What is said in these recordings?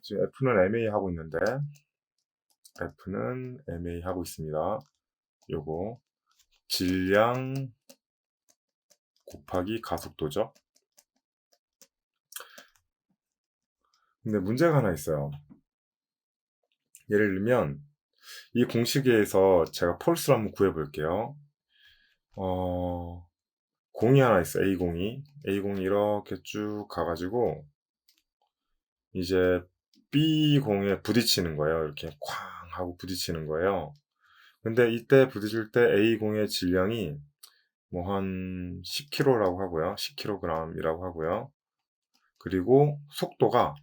지금 F는 MA 하고 있는데, F는 MA 하고 있습니다. 요거 질량 곱하기 가속도죠. 근데 문제가 하나 있어요. 예를 들면 이 공식에서 제가 폴스를 한번 구해 볼게요. 공이 하나 있어요. A 공이 이렇게 쭉 가가지고 이제 B공에 부딪히는 거예요. 이렇게 쾅 하고 부딪히는 거예요. 근데 이때 부딪힐 때 A공의 질량이 뭐 한 10kg라고 하고요. 10kg이라고 하고요. 그리고 속도가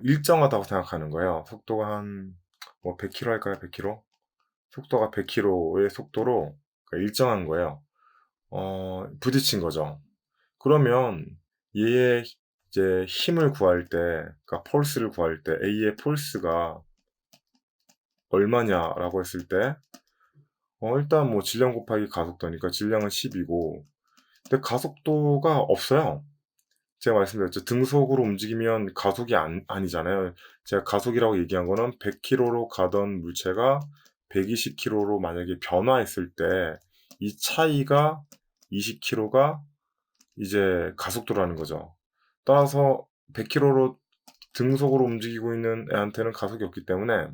일정하다고 생각하는 거예요. 속도가 한 뭐 100km 할까요? 100km? 속도가 100km의 속도로 그러니까 일정한 거예요. 부딪힌 거죠. 그러면 얘의 이제 힘을 구할 때, 그러니까 폴스를 구할 때 A의 폴스가 얼마냐라고 했을 때, 일단 뭐 질량 곱하기 가속도니까 질량은 10이고, 근데 가속도가 없어요. 제가 말씀드렸죠. 등속으로 움직이면 가속이 아니잖아요. 제가 가속이라고 얘기한 거는 100km로 가던 물체가 120km로 만약에 변화했을 때 이 차이가 20km가 이제 가속도라는 거죠. 따라서 100km로 등속으로 움직이고 있는 애한테는 가속이 없기 때문에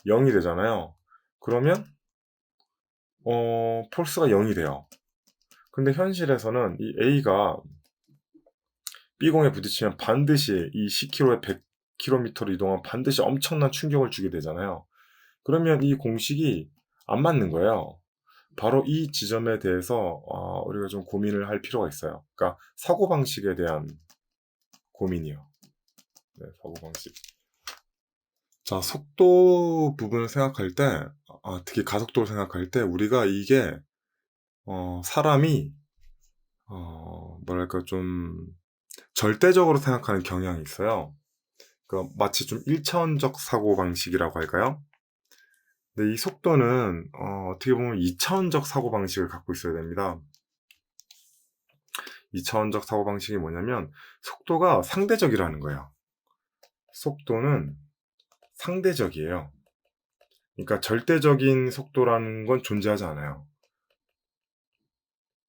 0이 되잖아요. 그러면 폴스가 0이 돼요. 근데 현실에서는 이 A가 B공에 부딪히면 반드시 이 10km에 100km로 이동하면 반드시 엄청난 충격을 주게 되잖아요. 그러면 이 공식이 안 맞는 거예요. 바로 이 지점에 대해서 우리가 좀 고민을 할 필요가 있어요. 그러니까 사고방식에 대한 고민이요. 네, 사고방식. 자, 속도 부분을 생각할 때, 특히 가속도를 생각할 때 우리가 이게 사람이 뭐랄까 좀 절대적으로 생각하는 경향이 있어요. 그러니까 마치 좀 1차원적 사고방식이라고 할까요? 근데 이 속도는 어떻게 보면 2차원적 사고방식을 갖고 있어야 됩니다. 2차원적 사고방식이 뭐냐면 속도가 상대적이라는 거예요. 속도는 상대적이에요. 그러니까 절대적인 속도라는 건 존재하지 않아요.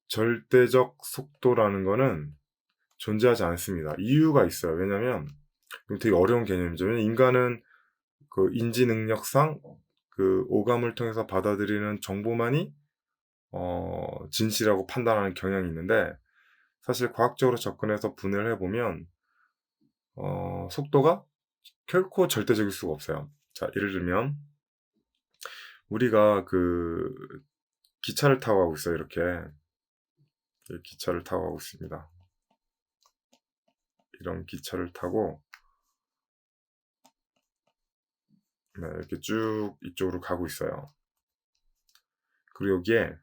절대적 속도라는 거는 존재하지 않습니다. 이유가 있어요. 왜냐면 이거 되게 어려운 개념이죠. 왜냐면 인간은 그 인지 능력상 그 오감을 통해서 받아들이는 정보만이 진실이라고 판단하는 경향이 있는데 사실 과학적으로 접근해서 분해를 해보면 속도가 결코 절대적일 수가 없어요. 자, 예를 들면 우리가 그 기차를 타고 가고 있어요. 이렇게 기차를 타고 가고 있습니다. 이런 기차를 타고 네, 이렇게 쭉 이쪽으로 가고 있어요. 그리고 여기에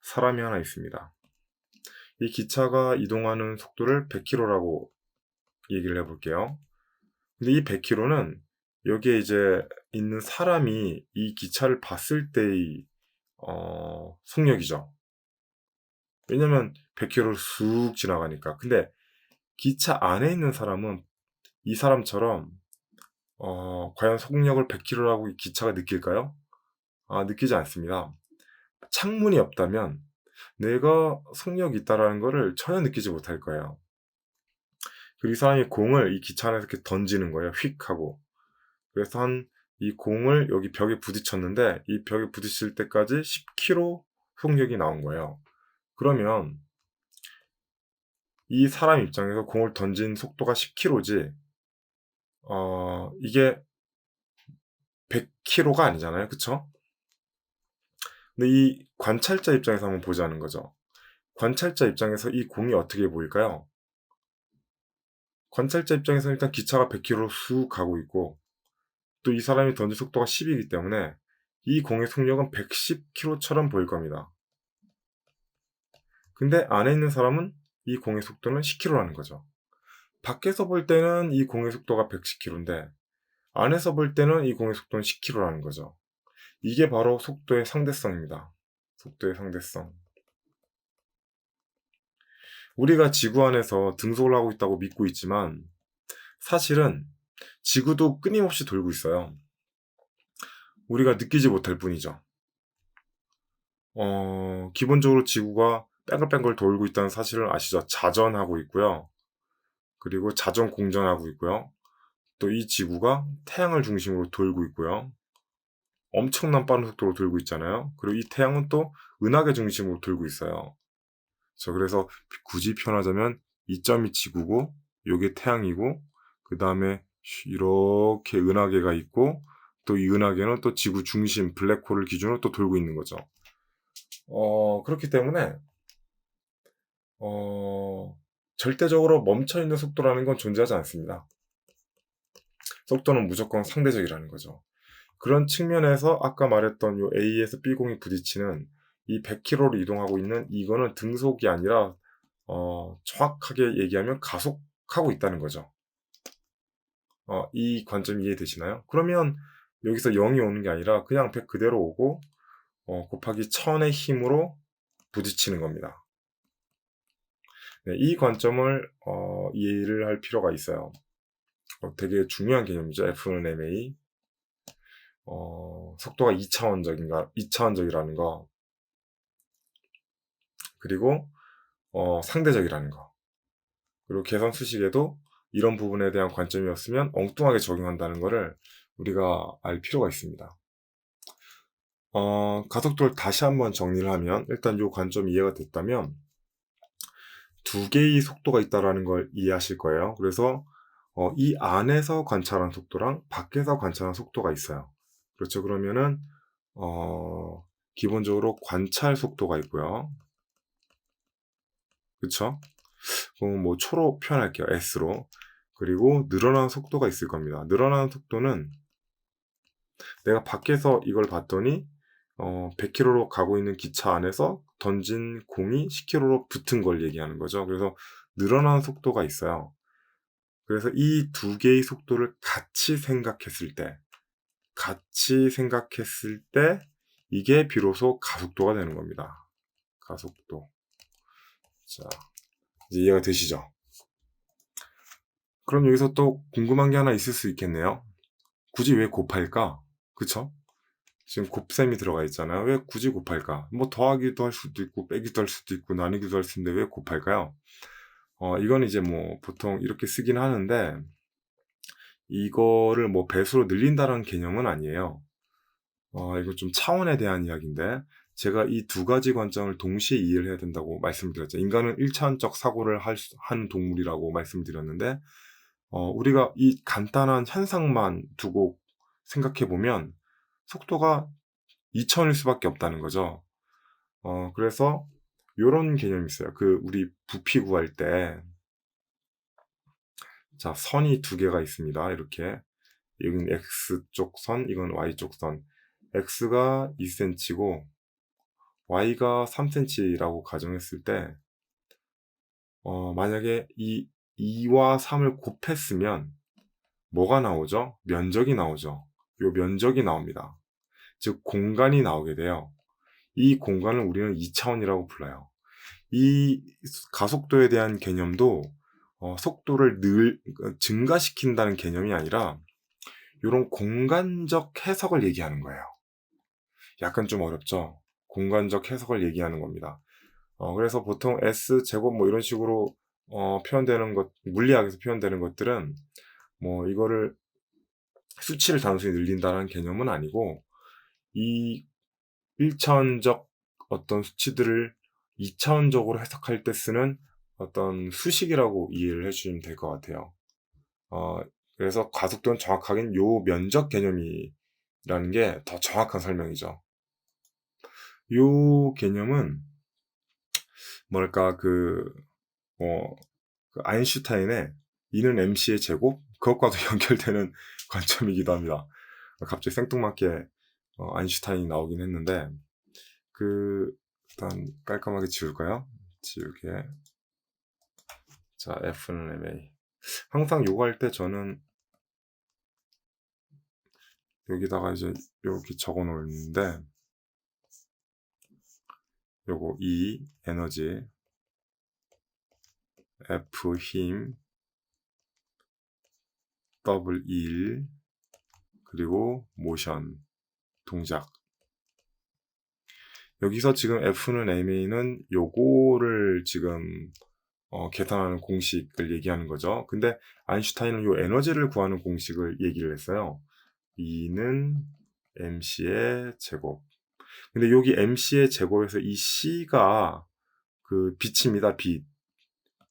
사람이 하나 있습니다. 이 기차가 이동하는 속도를 100km라고 얘기를 해볼게요. 근데 이 100km는 여기에 이제 있는 사람이 이 기차를 봤을 때의 속력이죠. 왜냐면 100km를 쑥 지나가니까. 근데 기차 안에 있는 사람은 이 사람처럼 과연 속력을 100km라고 이 기차가 느낄까요? 느끼지 않습니다. 창문이 없다면 내가 속력이 있다라는 거를 전혀 느끼지 못할 거예요. 그리고 이 사람이 공을 이 기차 안에서 이렇게 던지는 거예요. 휙 하고. 그래서 이 공을 여기 벽에 부딪혔는데 이 벽에 부딪힐 때까지 10km 속력이 나온 거예요. 그러면 이 사람 입장에서 공을 던진 속도가 10km지 이게 100km가 아니잖아요. 그쵸? 근데 이 관찰자 입장에서 한번 보자는 거죠. 관찰자 입장에서 이 공이 어떻게 보일까요? 관찰자 입장에서 일단 기차가 100km로 쑥 가고 있고 또 이 사람이 던진 속도가 10이기 때문에 이 공의 속력은 110km처럼 보일 겁니다. 근데 안에 있는 사람은 이 공의 속도는 10km라는 거죠. 밖에서 볼 때는 이 공의 속도가 110km인데 안에서 볼 때는 이 공의 속도는 10km라는 거죠. 이게 바로 속도의 상대성입니다. 속도의 상대성. 우리가 지구 안에서 등속을 하고 있다고 믿고 있지만 사실은 지구도 끊임없이 돌고 있어요. 우리가 느끼지 못할 뿐이죠. 기본적으로 지구가 뺑글뺑글 돌고 있다는 사실을 아시죠? 자전하고 있고요. 그리고 자전 공전하고 있고요. 또 이 지구가 태양을 중심으로 돌고 있고요. 엄청난 빠른 속도로 돌고 있잖아요. 그리고 이 태양은 또 은하계 중심으로 돌고 있어요. 그래서 굳이 표현하자면 이 점이 지구고 요게 태양이고 그 다음에 이렇게 은하계가 있고 또 이 은하계는 또 지구 중심 블랙홀을 기준으로 또 돌고 있는 거죠. 그렇기 때문에 절대적으로 멈춰있는 속도라는 건 존재하지 않습니다. 속도는 무조건 상대적이라는 거죠. 그런 측면에서 아까 말했던 요 A에서 B공이 부딪히는 이 100km로 이동하고 있는 이거는 등속이 아니라 정확하게 얘기하면 가속하고 있다는 거죠. 이 관점 이해되시나요? 그러면 여기서 0이 오는 게 아니라 그냥 100 그대로 오고 곱하기 1000의 힘으로 부딪히는 겁니다. 네, 이 관점을 이해를 할 필요가 있어요. 되게 중요한 개념이죠. F는 ma. 속도가 2차원적이라는 거. 그리고 상대적이라는 거. 그리고 계산 수식에도 이런 부분에 대한 관점이었으면 엉뚱하게 적용한다는 것을 우리가 알 필요가 있습니다. 가속도를 다시 한번 정리를 하면 일단 이 관점이 이해가 됐다면 두 개의 속도가 있다는 걸 이해하실 거예요. 그래서 이 안에서 관찰한 속도랑 밖에서 관찰한 속도가 있어요. 그렇죠. 그러면은 기본적으로 관찰 속도가 있고요. 그렇죠. 그럼 뭐 초로 표현할게요. S로. 그리고 늘어나는 속도가 있을 겁니다. 늘어나는 속도는 내가 밖에서 이걸 봤더니 100km로 가고 있는 기차 안에서 던진 공이 10km로 붙은 걸 얘기하는 거죠. 그래서 늘어나는 속도가 있어요. 그래서 이 두 개의 속도를 같이 생각했을 때 이게 비로소 가속도가 되는 겁니다. 가속도. 자, 이제 이해가 되시죠? 그럼 여기서 또 궁금한 게 하나 있을 수 있겠네요. 굳이 왜 곱할까? 그쵸? 지금 곱셈이 들어가 있잖아요. 왜 굳이 곱할까? 뭐 더하기도 할 수도 있고 빼기도 할 수도 있고 나누기도 할 수 있는데 왜 곱할까요? 이건 이제 뭐 보통 이렇게 쓰긴 하는데 이거를 뭐 배수로 늘린다는 개념은 아니에요. 이거 좀 차원에 대한 이야기인데 제가 이 두 가지 관점을 동시에 이해를 해야 된다고 말씀드렸죠. 인간은 1차원적 사고를 하는 동물이라고 말씀드렸는데 우리가 이 간단한 현상만 두고 생각해 보면 속도가 2차원일 수밖에 없다는 거죠. 그래서 요런 개념이 있어요. 우리 부피 구할 때 자, 선이 두 개가 있습니다. 이렇게 여기는 X쪽 선, 이건 Y쪽 선. X가 2cm고 Y가 3cm라고 가정했을 때 만약에 이 2와 3을 곱했으면 뭐가 나오죠? 면적이 나오죠. 요 면적이 나옵니다. 즉 공간이 나오게 돼요. 이 공간을 우리는 2차원이라고 불러요. 이 가속도에 대한 개념도 속도를 증가시킨다는 개념이 아니라 이런 공간적 해석을 얘기하는 거예요. 약간 좀 어렵죠? 공간적 해석을 얘기하는 겁니다. 그래서 보통 S제곱 뭐 이런 식으로 표현되는 물리학에서 표현되는 것들은 뭐 이거를 수치를 단순히 늘린다는 개념은 아니고 이 1차원적 어떤 수치들을 2차원적으로 해석할 때 쓰는 어떤 수식이라고 이해를 해주시면 될 것 같아요. 그래서 가속도는 정확하게는 요 면적 개념이라는 게 더 정확한 설명이죠. 요 개념은 뭐랄까 그 아인슈타인의 E는 mc의 제곱 그것과도 연결되는 관점이기도 합니다. 갑자기 생뚱맞게 아인슈타인이 나오긴 했는데 일단 깔끔하게 지울까요? 지우개. 자, F는 ma. 항상 요거 할 때 저는 여기다가 이제 이렇게 적어 놓는데 요거 E 에너지, F 힘, 더블 1 그리고 모션 동작. 여기서 지금 F는 Ma는 요거를 지금 계산하는 공식을 얘기하는 거죠. 근데 아인슈타인은 요 에너지를 구하는 공식을 얘기를 했어요. E는 mc의 제곱. 근데 여기 mc의 제곱에서 이 c가 그 빛입니다.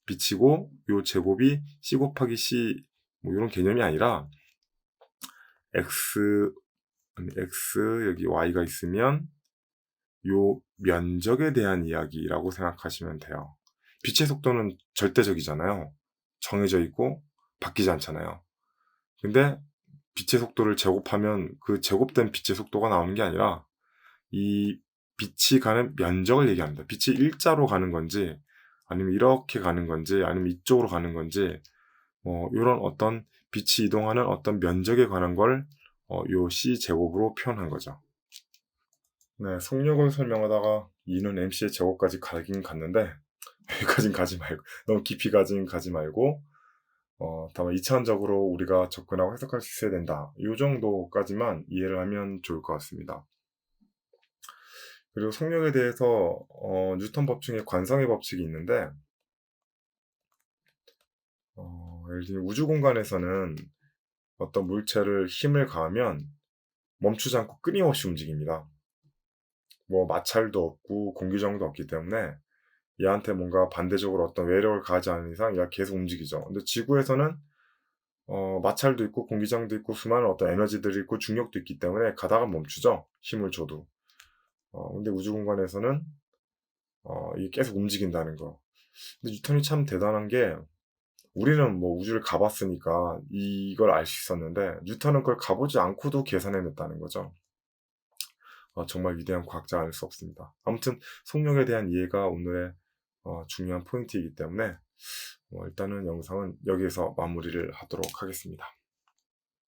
빛이고 요 제곱이 c 곱하기 c 뭐 이런 개념이 아니라 x 여기 y가 있으면 요 면적에 대한 이야기라고 생각하시면 돼요. 빛의 속도는 절대적이잖아요. 정해져 있고 바뀌지 않잖아요. 근데 빛의 속도를 제곱하면 그 제곱된 빛의 속도가 나오는 게 아니라 이 빛이 가는 면적을 얘기합니다. 빛이 일자로 가는 건지 아니면 이렇게 가는 건지 아니면 이쪽으로 가는 건지 이런 어떤 빛이 이동하는 어떤 면적에 관한 걸 요 c 제곱으로 표현한 거죠. 네, 속력을 설명하다가 E는 mc의 제곱까지 가긴 갔는데 여기까진 가지 말고 너무 깊이 가지 말고 다만 2차원적으로 우리가 접근하고 해석할 수 있어야 된다. 이 정도까지만 이해를 하면 좋을 것 같습니다. 그리고 속력에 대해서 뉴턴 법 중에 관성의 법칙이 있는데 예를 들면 우주 공간에서는 어떤 물체를 힘을 가하면 멈추지 않고 끊임없이 움직입니다. 뭐 마찰도 없고 공기저항도 없기 때문에 얘한테 뭔가 반대적으로 어떤 외력을 가하지 않는 이상 얘가 계속 움직이죠. 근데 지구에서는 마찰도 있고 공기저항도 있고 수많은 어떤 에너지들이 있고 중력도 있기 때문에 가다가 멈추죠. 힘을 줘도. 근데 우주 공간에서는 이게 계속 움직인다는 거. 근데 뉴턴이 참 대단한 게 우리는 뭐 우주를 가봤으니까 이걸 알 수 있었는데 뉴턴은 그걸 가보지 않고도 계산해냈다는 거죠. 정말 위대한 과학자 알 수 없습니다. 아무튼 속력에 대한 이해가 오늘의 중요한 포인트이기 때문에 일단은 영상은 여기에서 마무리를 하도록 하겠습니다.